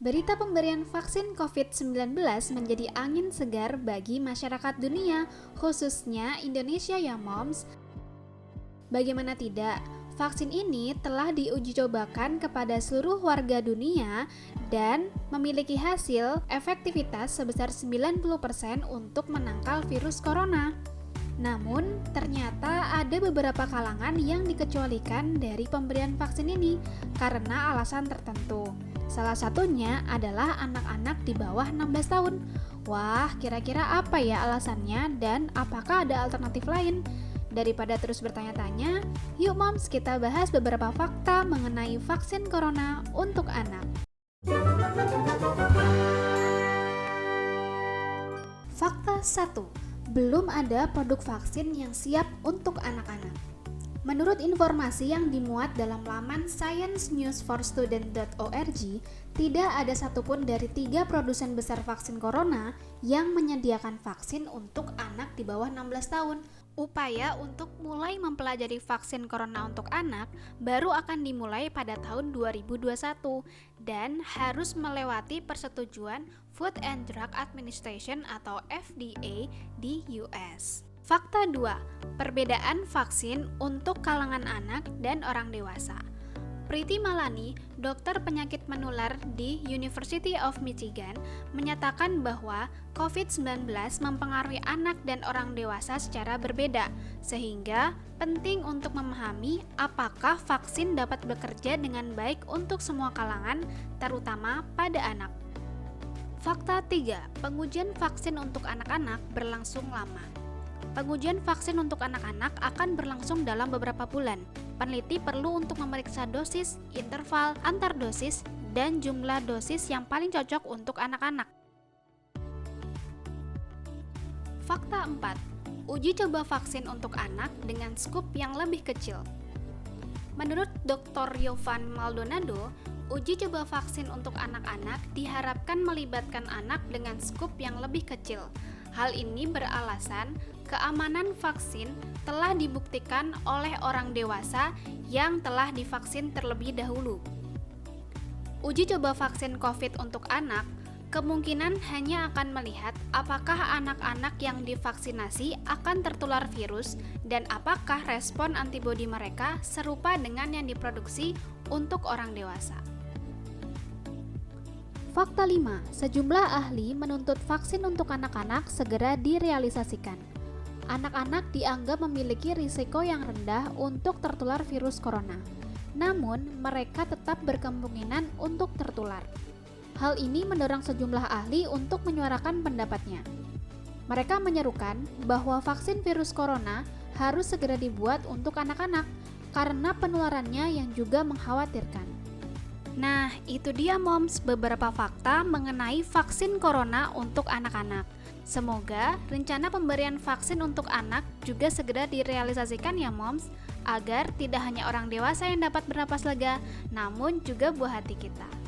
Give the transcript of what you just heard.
Berita pemberian vaksin COVID-19 menjadi angin segar bagi masyarakat dunia, khususnya Indonesia ya moms. Bagaimana tidak, vaksin ini telah diuji cobakan kepada seluruh warga dunia dan memiliki hasil efektivitas sebesar 90% untuk menangkal virus corona. Namun, ternyata ada beberapa kalangan yang dikecualikan dari pemberian vaksin ini karena alasan tertentu. Salah satunya adalah anak-anak di bawah 16 tahun. Wah, kira-kira apa ya alasannya dan apakah ada alternatif lain? Daripada terus bertanya-tanya, yuk moms kita bahas beberapa fakta mengenai vaksin corona untuk anak. Fakta 1. Belum ada produk vaksin yang siap untuk anak-anak. Menurut informasi yang dimuat dalam laman sciencenewsforstudent.org, tidak ada satupun dari 3 produsen besar vaksin corona yang menyediakan vaksin untuk anak di bawah 16 tahun. Upaya untuk mulai mempelajari vaksin corona untuk anak baru akan dimulai pada tahun 2021 dan harus melewati persetujuan Food and Drug Administration atau FDA di US. Fakta 2. Perbedaan vaksin untuk kalangan anak dan orang dewasa. Priti Malani, dokter penyakit menular di University of Michigan, menyatakan bahwa COVID-19 mempengaruhi anak dan orang dewasa secara berbeda, sehingga penting untuk memahami apakah vaksin dapat bekerja dengan baik untuk semua kalangan, terutama pada anak. Fakta 3. Pengujian vaksin untuk anak-anak berlangsung lama. Pengujian vaksin untuk anak-anak akan berlangsung dalam beberapa bulan. Peneliti perlu untuk memeriksa dosis, interval, antar dosis, dan jumlah dosis yang paling cocok untuk anak-anak. Fakta 4. Uji coba vaksin untuk anak dengan skup yang lebih kecil. Menurut Dr. Yovan Maldonado, uji coba vaksin untuk anak-anak diharapkan melibatkan anak dengan skup yang lebih kecil. Hal ini beralasan keamanan vaksin telah dibuktikan oleh orang dewasa yang telah divaksin terlebih dahulu. Uji coba vaksin COVID untuk anak kemungkinan hanya akan melihat apakah anak-anak yang divaksinasi akan tertular virus dan apakah respon antibodi mereka serupa dengan yang diproduksi untuk orang dewasa. Fakta 5. Sejumlah ahli menuntut vaksin untuk anak-anak segera direalisasikan. Anak-anak dianggap memiliki risiko yang rendah untuk tertular virus corona. Namun, mereka tetap berkemungkinan untuk tertular. Hal ini mendorong sejumlah ahli untuk menyuarakan pendapatnya. Mereka menyerukan bahwa vaksin virus corona harus segera dibuat untuk anak-anak karena penularannya yang juga mengkhawatirkan. Nah, itu dia moms beberapa fakta mengenai vaksin corona untuk anak-anak. Semoga rencana pemberian vaksin untuk anak juga segera direalisasikan ya moms, agar tidak hanya orang dewasa yang dapat bernapas lega, namun juga buah hati kita.